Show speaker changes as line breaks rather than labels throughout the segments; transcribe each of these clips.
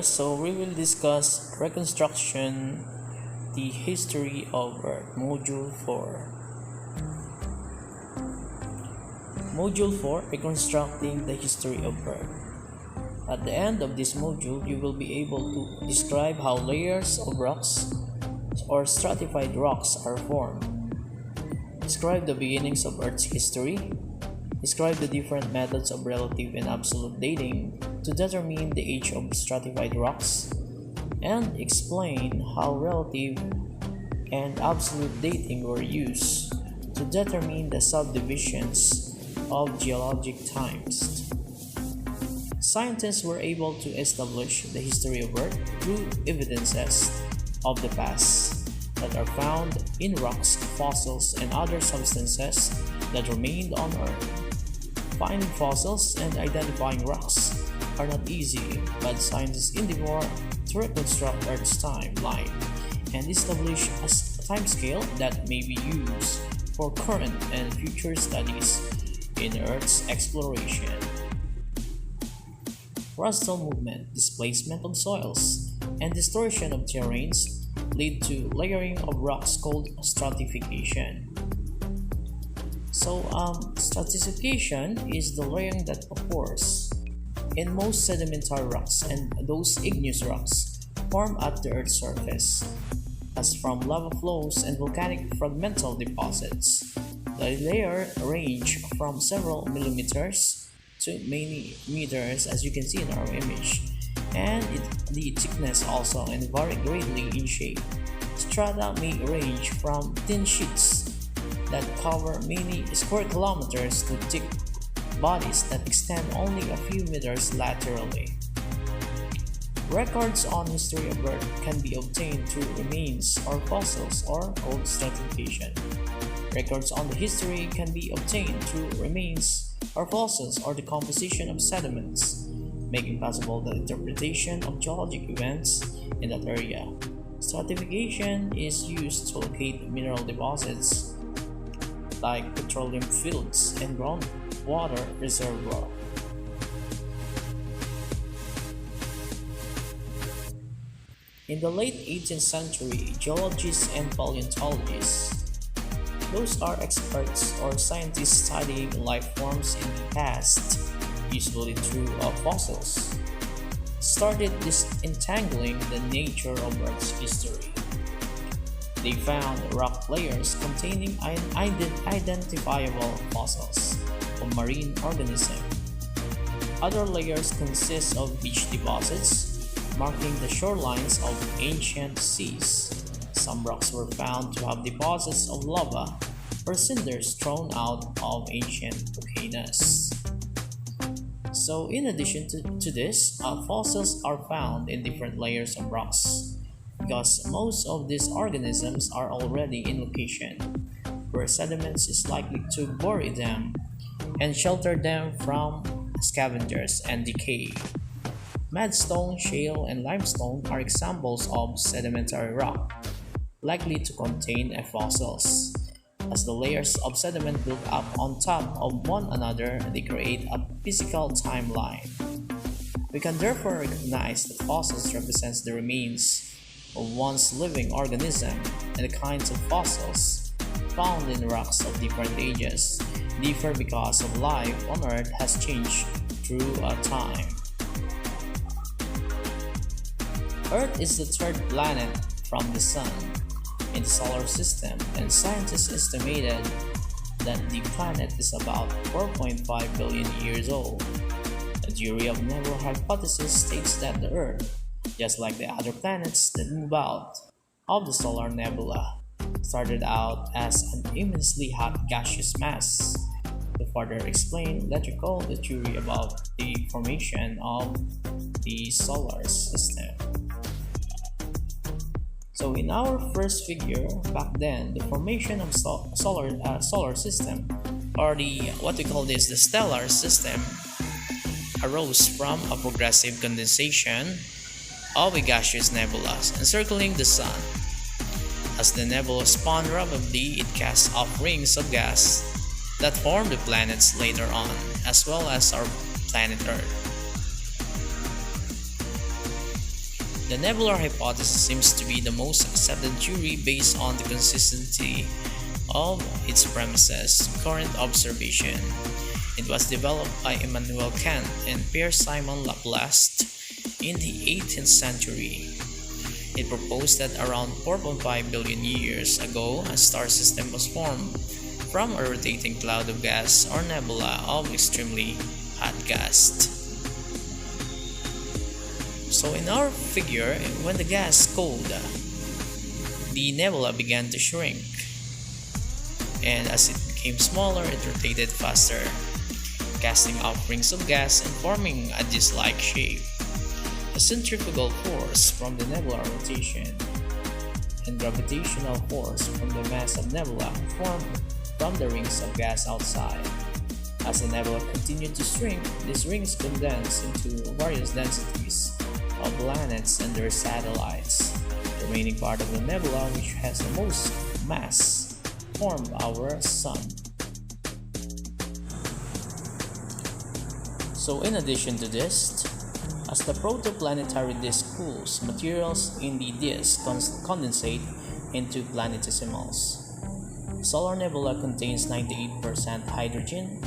so we will discuss Reconstruction, the History of Earth, Module 4. Module 4, Reconstructing the History of Earth. At the end of this module, you will be able to describe how layers of rocks or stratified rocks are formed. Describe the beginnings of Earth's history. Describe the different methods of relative and absolute dating to determine the age of stratified rocks, and explain how relative and absolute dating were used to determine the subdivisions of geologic times. Scientists were able to establish the history of Earth through evidences of the past that are found in rocks, fossils, and other substances that remained on Earth. Finding fossils and identifying rocks are not easy, but scientists endeavor to reconstruct Earth's timeline and establish a timescale that may be used for current and future studies in Earth's exploration. Crustal movement, displacement of soils, and distortion of terrains lead to layering of rocks called stratification. Stratification is the layering that occurs in most sedimentary rocks, and those igneous rocks form at the Earth's surface, as from lava flows and volcanic fragmental deposits. The layer range from several millimeters to many meters, as you can see in our image, and the thickness also and vary greatly in shape. Strata may range from thin sheets that cover many square kilometers to thick bodies that extend only a few meters laterally. Records on history of Earth can be obtained through remains or fossils, or called stratification. Records on the history can be obtained through remains or fossils or the composition of sediments, making possible the interpretation of geologic events in that area. Stratification is used to locate mineral deposits like petroleum fields and groundwater reservoir. In the late 18th century, geologists and paleontologists, those are experts or scientists studying life forms in the past, usually through fossils, started disentangling the nature of Earth's history. They found rock layers containing identifiable fossils of marine organisms. Other layers consist of beach deposits, marking the shorelines of ancient seas. Some rocks were found to have deposits of lava or cinders thrown out of ancient volcanoes. So in addition to this, fossils are found in different layers of rocks, because most of these organisms are already in location where sediments is likely to bury them and shelter them from scavengers and decay. Mudstone, shale, and limestone are examples of sedimentary rock likely to contain fossils. As the layers of sediment build up on top of one another, they create a physical timeline. We can therefore recognize that fossils represents the remains of once living organism, and the kinds of fossils found in rocks of different ages differ because of life on Earth has changed through time. Earth is the third planet from the Sun in the solar system, and scientists estimated that the planet is about 4.5 billion years old. The theory of nebula hypothesis states that the Earth, just like the other planets that move out of the solar nebula, started out as an immensely hot gaseous mass. To further explain, let's recall the theory about the formation of the solar system. So in our first figure, back then, the formation of solar system, or the stellar system, arose from a progressive condensation of a gaseous nebula encircling the Sun. As the nebula spun rapidly, it cast off rings of gas that formed the planets later on, as well as our planet Earth. The nebular hypothesis seems to be the most accepted theory based on the consistency of its premises. Current observation. It was developed by Immanuel Kant and Pierre-Simon Laplace in the 18th century. It proposed that around 4.5 billion years ago, a star system was formed from a rotating cloud of gas or nebula of extremely hot gas. So in our figure, when the gas cooled, the nebula began to shrink, and as it became smaller, it rotated faster, casting off rings of gas and forming a disc-like shape. A centrifugal force from the nebular rotation and gravitational force from the mass of nebula formed from the rings of gas outside. As the nebula continued to shrink, these rings condensed into various densities of planets and their satellites. The remaining part of the nebula, which has the most mass, formed our Sun. So in addition to this, as the protoplanetary disk cools, materials in the disk condensate into planetesimals. Solar nebula contains 98% hydrogen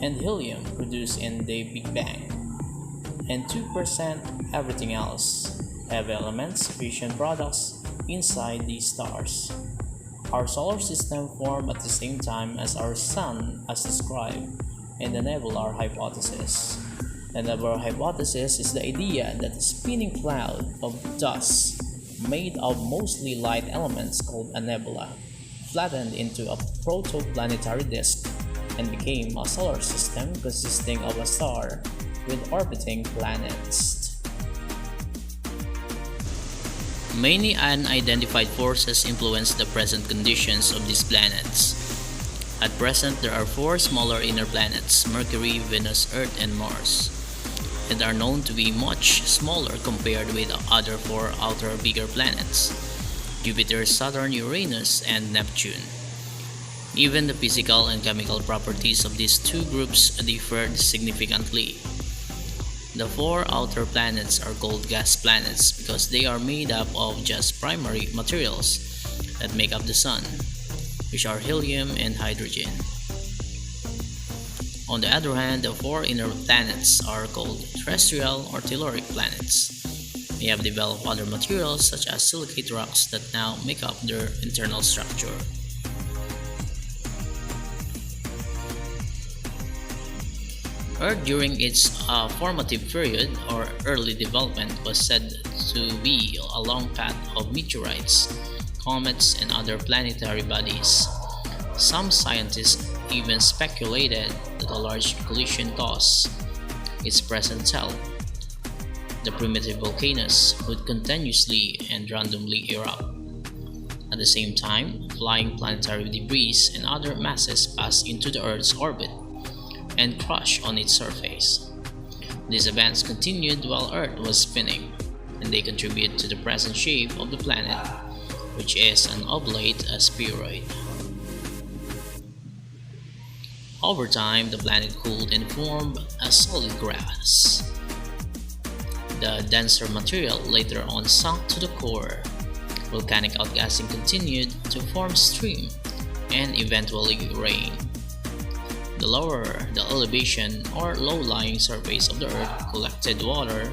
and helium produced in the Big Bang, and 2% everything else, heavy elements, fission products inside these stars. Our solar system formed at the same time as our Sun as described in the nebular hypothesis. The nebular hypothesis is the idea that a spinning cloud of dust made of mostly light elements called a nebula flattened into a protoplanetary disk and became a solar system consisting of a star with orbiting planets. Many unidentified forces influence the present conditions of these planets. At present, there are 4 smaller inner planets, Mercury, Venus, Earth, and Mars, and are known to be much smaller compared with the other 4 outer bigger planets, Jupiter, Saturn, Uranus, and Neptune. Even the physical and chemical properties of these 2 groups differed significantly. The 4 outer planets are called gas planets because they are made up of just primary materials that make up the Sun, which are helium and hydrogen. On the other hand, the 4 inner planets are called terrestrial or telluric planets. They have developed other materials such as silicate rocks that now make up their internal structure. Earth during its formative period or early development was said to be a long path of meteorites, comets, and other planetary bodies. Some scientists even speculated that a large collision caused its present health. The primitive volcanoes would continuously and randomly erupt. At the same time, flying planetary debris and other masses passed into the Earth's orbit and crushed on its surface. These events continued while Earth was spinning, and they contribute to the present shape of the planet, which is an oblate spheroid. Over time, the planet cooled and formed a solid gas. The denser material later on sunk to the core. Volcanic outgassing continued to form stream and eventually rain. The lower the elevation or low-lying surface of the Earth collected water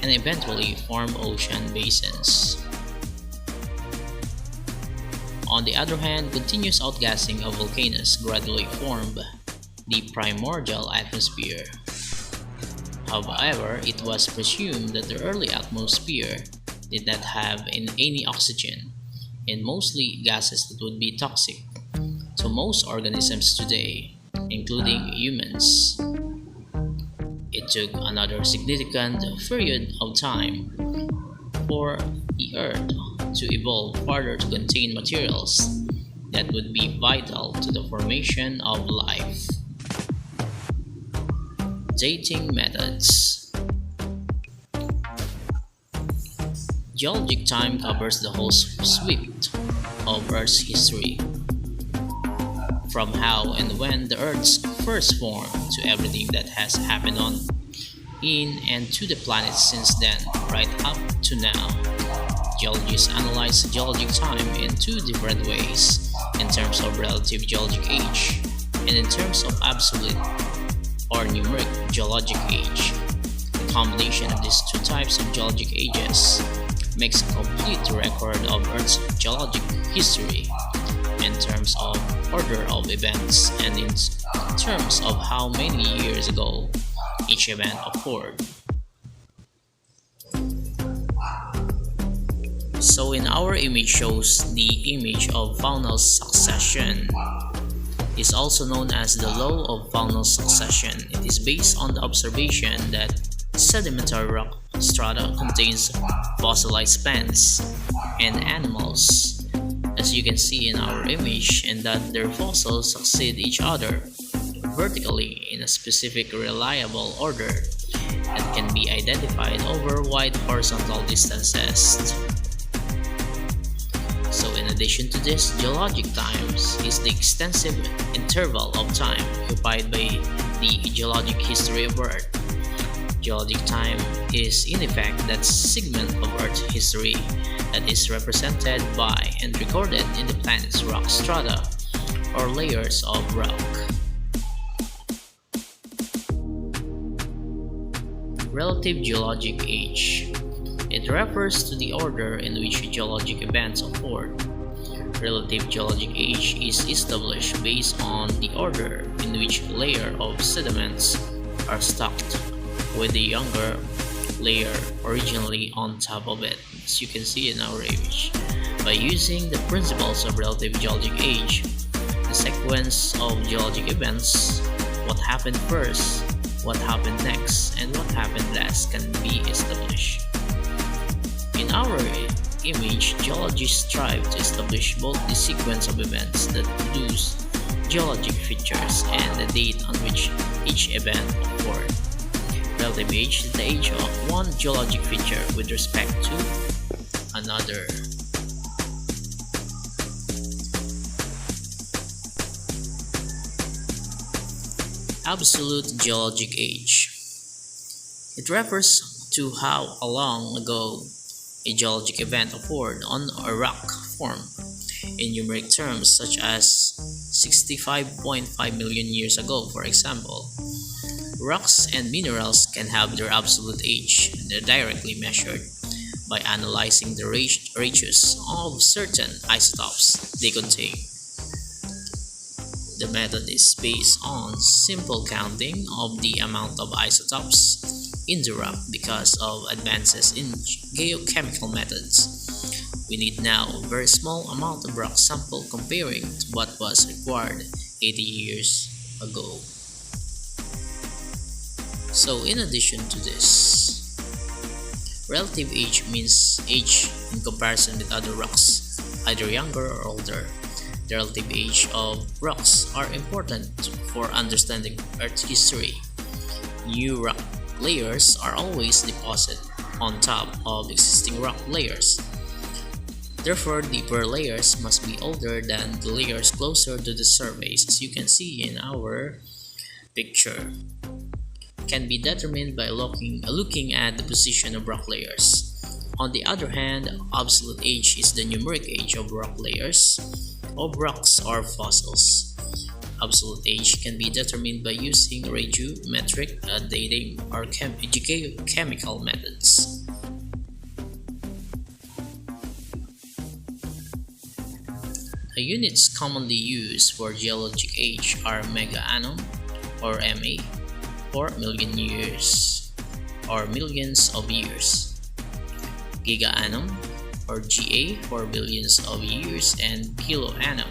and eventually formed ocean basins. On the other hand, continuous outgassing of volcanoes gradually formed the primordial atmosphere. However, it was presumed that the early atmosphere did not have any oxygen and mostly gases that would be toxic to most organisms today, including humans. It took another significant period of time for the Earth to evolve further to contain materials that would be vital to the formation of life. Dating methods. Geologic time covers the whole sweep of Earth's history, from how and when the Earth first formed to everything that has happened on in and to the planet since then, right up to now. Geologists analyze geologic time in two different ways, in terms of relative geologic age and in terms of absolute or numeric geologic age. The combination of these two types of geologic ages makes a complete record of Earth's geologic history in terms of order of events and in terms of how many years ago each event occurred. So in our image shows the image of faunal succession. It is also known as the law of faunal succession. It is based on the observation that sedimentary rock strata contains fossilized plants and animals, as you can see in our image, and that their fossils succeed each other vertically in a specific reliable order that can be identified over wide horizontal distances. So in addition to this, geologic time is the extensive interval of time occupied by the geologic history of Earth. Geologic time is in effect that segment of Earth's history that is represented by and recorded in the planet's rock strata or layers of rock. Relative geologic age. It refers to the order in which geologic events occurred. Relative geologic age is established based on the order in which layer of sediments are stacked, with the younger layer originally on top of it, as you can see in our image. By using the principles of relative geologic age, the sequence of geologic events, what happened first, what happened next, and what happened last can be established. In our image, geologists strive to establish both the sequence of events that produce geologic features and the date on which each event occurred. Relative age is the age of one geologic feature with respect to another. Absolute geologic age. It refers to how long ago a geologic event occurred on a rock form, in numeric terms such as 65.5 million years ago, for example. Rocks and minerals can have their absolute age directly measured by analyzing the ratios of certain isotopes they contain. The method is based on simple counting of the amount of isotopes in the rock because of advances in geochemical methods. We need now a very small amount of rock sample comparing to what was required 80 years ago. So in addition to this, relative age means age in comparison with other rocks, either younger or older. The relative age of rocks are important for understanding Earth's history. New rock layers are always deposited on top of existing rock layers. Therefore, deeper layers must be older than the layers closer to the surface, as you can see in our picture. Can be determined by looking at the position of rock layers. On the other hand, absolute age is the numeric age of rock layers of rocks or fossils. Absolute age can be determined by using radiometric dating or geochemical methods. The units commonly used for geologic age are mega-annum or MA for million years or millions of years, giga-annum or GA for billions of years, and kilo-annum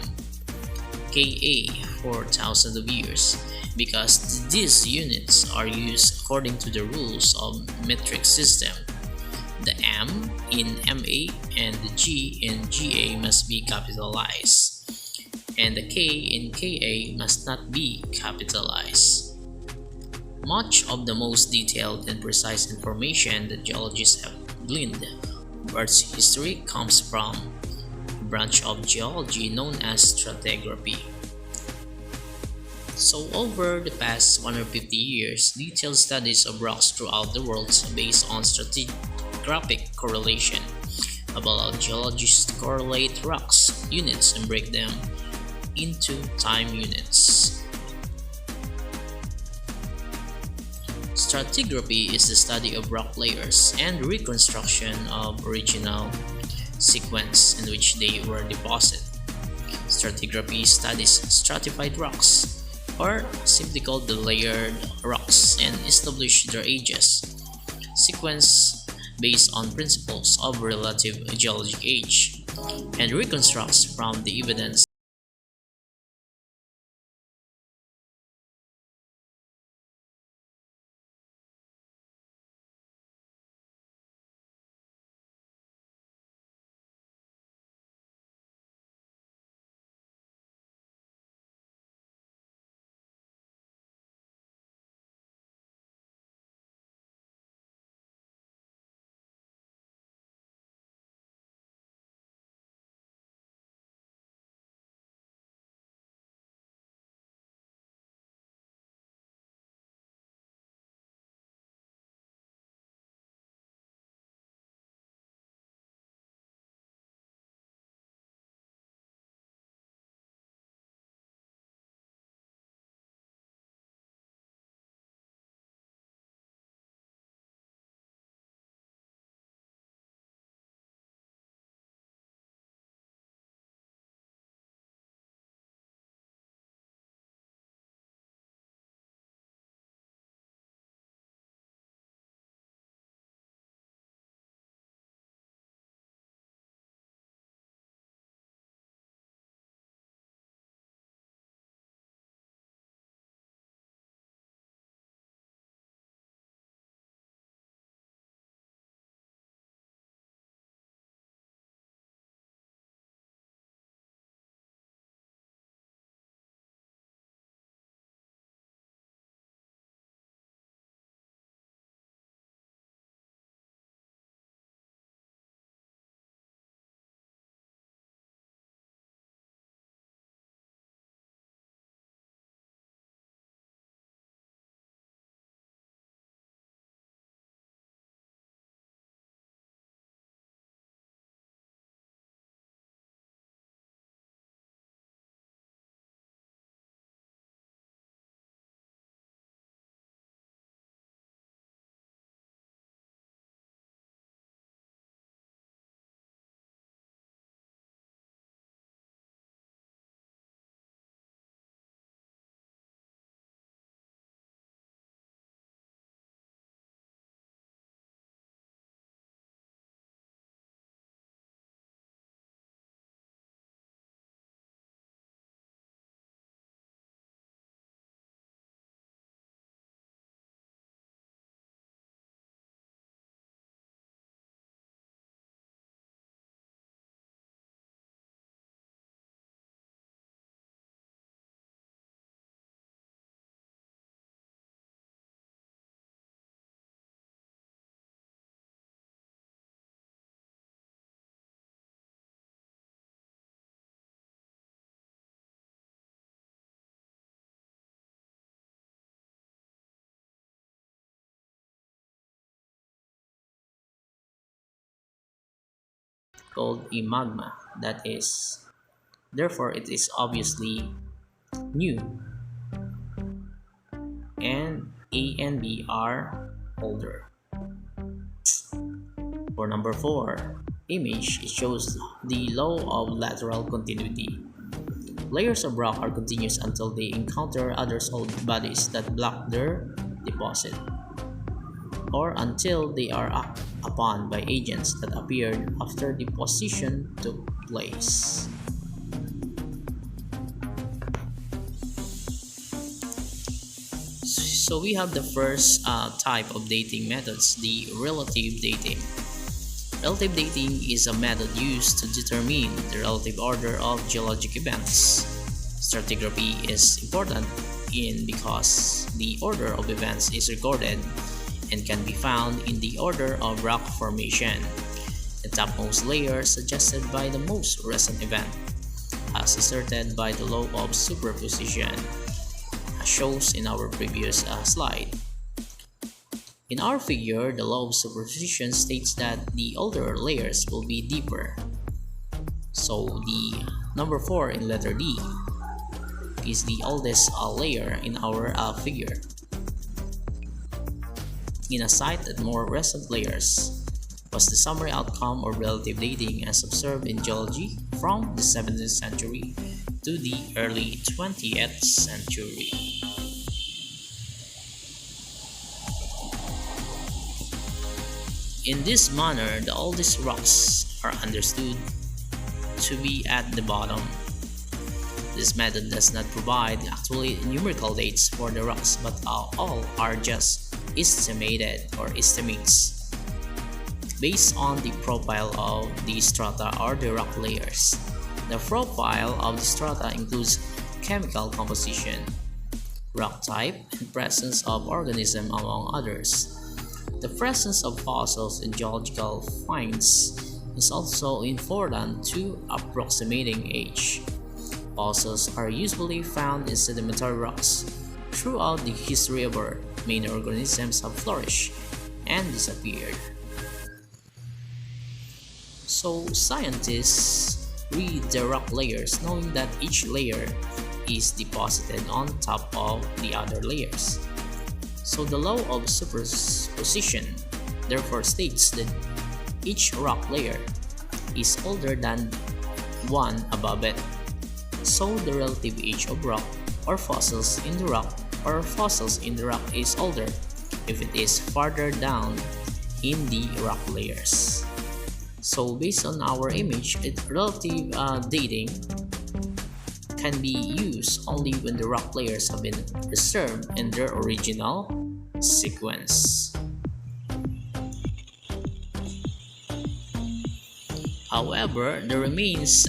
KA for thousands of years, because these units are used according to the rules of metric system. The M in MA and the G in GA must be capitalized, and the K in KA must not be capitalized. Much of the most detailed and precise information that geologists have gleaned of Earth's history comes from a branch of geology known as stratigraphy. So, over the past 150 years, detailed studies of rocks throughout the world based on stratigraphic correlation have allowed geologists to correlate rocks units and break them into time units. Stratigraphy is the study of rock layers and reconstruction of original sequence in which they were deposited. Stratigraphy studies stratified rocks, or simply called the layered rocks, and establish their ages, sequence based on principles of relative geologic age, and reconstructs from the evidence. Called a magma that is, therefore, it is obviously new, and A and B are older. For number 4, image, it shows the law of lateral continuity. Layers of rock are continuous until they encounter other solid bodies that block their deposit, or until they are acted upon by agents that appeared after deposition took place. So we have the first type of dating methods, the relative dating. Relative dating is a method used to determine the relative order of geologic events. Stratigraphy is important because the order of events is recorded and can be found in the order of rock formation. The topmost layer suggested by the most recent event, as asserted by the law of superposition. shows in our previous slide. In our figure, the law of superposition states that the older layers will be deeper. So the number 4 in letter D is the oldest layer in our figure. In a site at more recent layers was the summary outcome of relative dating as observed in geology from the 17th century to the early 20th century. In this manner, the oldest rocks are understood to be at the bottom. This method does not provide actually numerical dates for the rocks, but all are just estimated or estimates based on the profile of the strata or the rock layers. The profile of the strata includes chemical composition, rock type, and presence of organism among others. The presence of fossils in geological finds is also important to approximating age. Fossils are usually found in sedimentary rocks. Throughout the history of Earth, many organisms have flourished and disappeared. So scientists read the rock layers knowing that each layer is deposited on top of the other layers. So the law of superposition therefore states that each rock layer is older than one above it. So the relative age of rock or fossils in the rock is older if it is farther down in the rock layers. So based on our image, relative dating can be used only when the rock layers have been preserved in their original sequence. However, the remains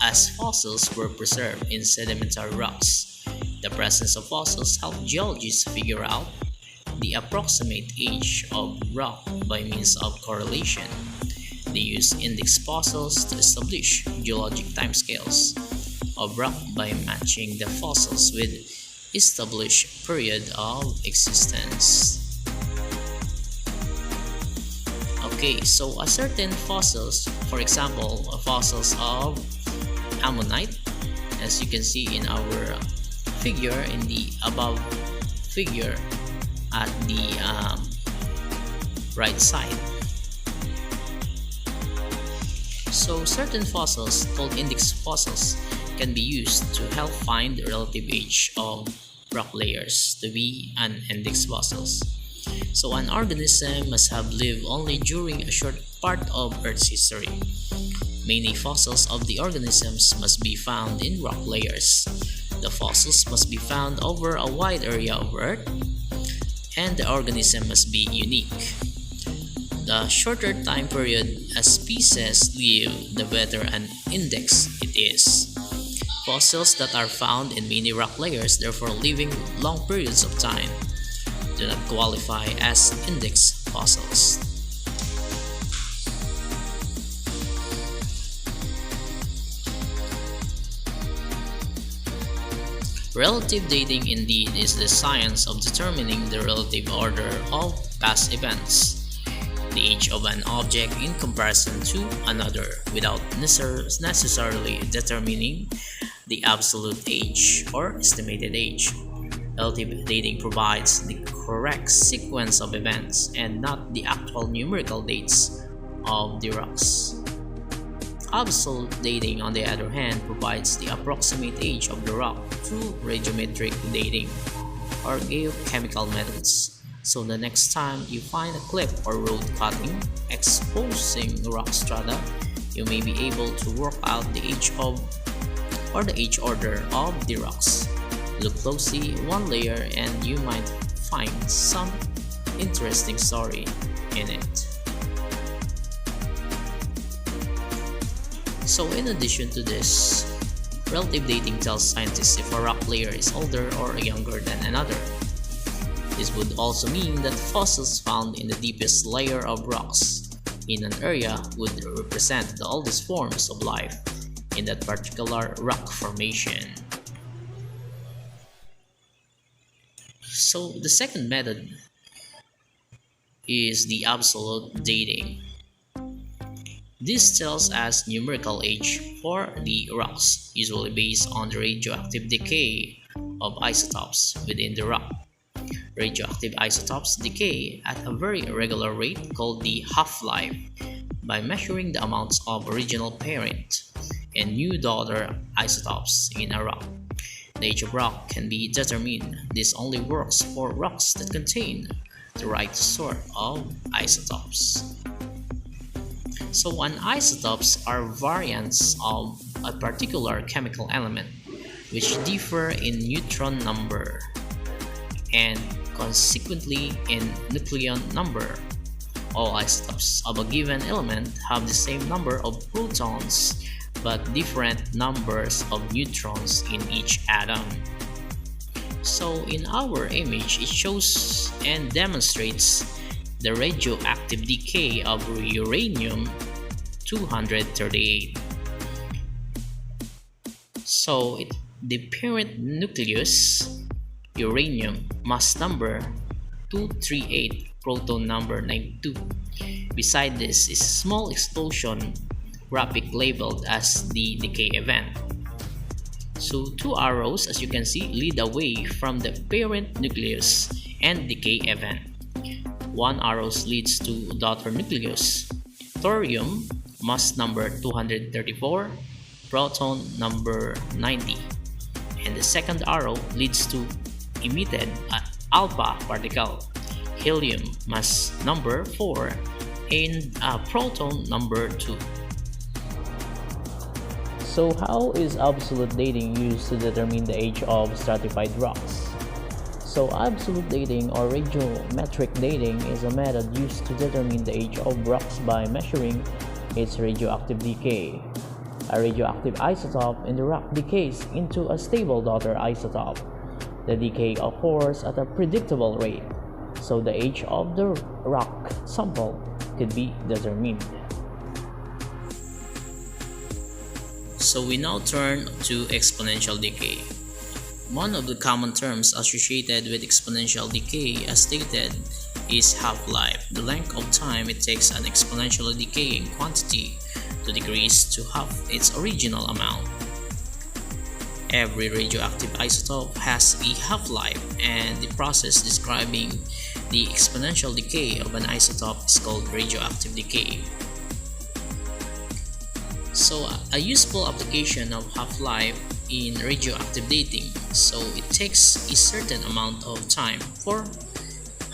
as fossils were preserved in sedimentary rocks. The presence of fossils helped geologists figure out the approximate age of rock by means of correlation. They use index fossils to establish geologic timescales of rock by matching the fossils with established period of existence. Okay, so a certain fossils, for example, fossils of ammonite, as you can see in our figure in the above figure at the right side. So certain fossils called index fossils can be used to help find the relative age of rock layers to be an index fossils. So an organism must have lived only during a short part of Earth's history. Many fossils of the organisms must be found in rock layers. The fossils must be found over a wide area of Earth, and the organism must be unique. The shorter time period a species live, the better an index it is. Fossils that are found in many rock layers, therefore living long periods of time, do not qualify as index fossils. Relative dating indeed is the science of determining the relative order of past events, the age of an object in comparison to another, without necessarily determining the absolute age or estimated age. Relative dating provides the correct sequence of events and not the actual numerical dates of the rocks. Absolute dating, on the other hand, provides the approximate age of the rock through radiometric dating or geochemical methods. So the next time you find a cliff or road cutting exposing rock strata, you may be able to work out the age of or the age order of the rocks. Look closely one layer and you might find some interesting story in it. So in addition to this, relative dating tells scientists if a rock layer is older or younger than another. This would also mean that fossils found in the deepest layer of rocks in an area would represent the oldest forms of life in that particular rock formation. So the second method is the absolute dating. This tells us numerical age for the rocks, usually based on the radioactive decay of isotopes within the rock. Radioactive isotopes decay at a very irregular rate called the half-life by measuring the amounts of original parent and new daughter isotopes in a rock. The age of rock can be determined. This only works for rocks that contain the right sort of isotopes. So, isotopes are variants of a particular chemical element which differ in neutron number and consequently in nucleon number. All isotopes of a given element have the same number of protons but different numbers of neutrons in each atom. So in our image, it shows and demonstrates the radioactive decay of uranium 238. So the parent nucleus uranium mass number 238, proton number 92. Beside this is a small explosion graphic labeled as the decay event. So two arrows, as you can see, lead away from the parent nucleus and decay event. One arrow leads to daughter nucleus, thorium, mass number 234, proton number 90. And the second arrow leads to emitted alpha particle, helium, mass number 4, and proton number 2.
So how is absolute dating used to determine the age of stratified rocks? So absolute dating or radiometric dating is a method used to determine the age of rocks by measuring its radioactive decay. A radioactive isotope in the rock decays into a stable daughter isotope. The decay occurs at a predictable rate, so the age of the rock sample could be determined.
So we now turn to exponential decay. One of the common terms associated with exponential decay, as stated, is half-life, the length of time it takes an exponentially decaying quantity to decrease to half its original amount. Every radioactive isotope has a half-life, and the process describing the exponential decay of an isotope is called radioactive decay. So a useful application of half-life in radioactive dating, so it takes a certain amount of time for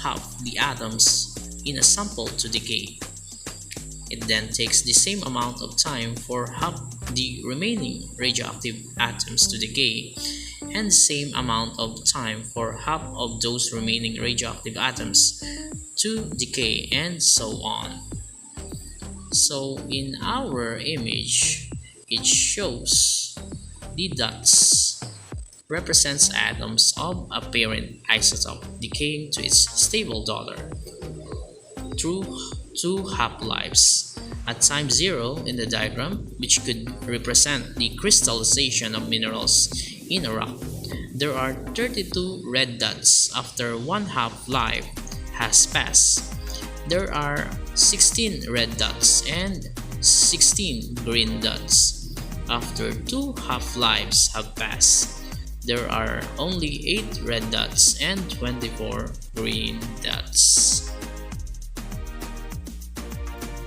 half the atoms in a sample to decay. It then takes the same amount of time for half the remaining radioactive atoms to decay, and the same amount of time for half of those remaining radioactive atoms to decay, and so on. So in our image, it shows the dots represents atoms of a parent isotope decaying to its stable daughter through two half-lives. At time 0 in the diagram, which could represent the crystallization of minerals in a rock, there are 32 red dots after one half-life has passed. There are 16 red dots and 16 green dots after two half-lives have passed. There are only 8 red dots and 24 green dots.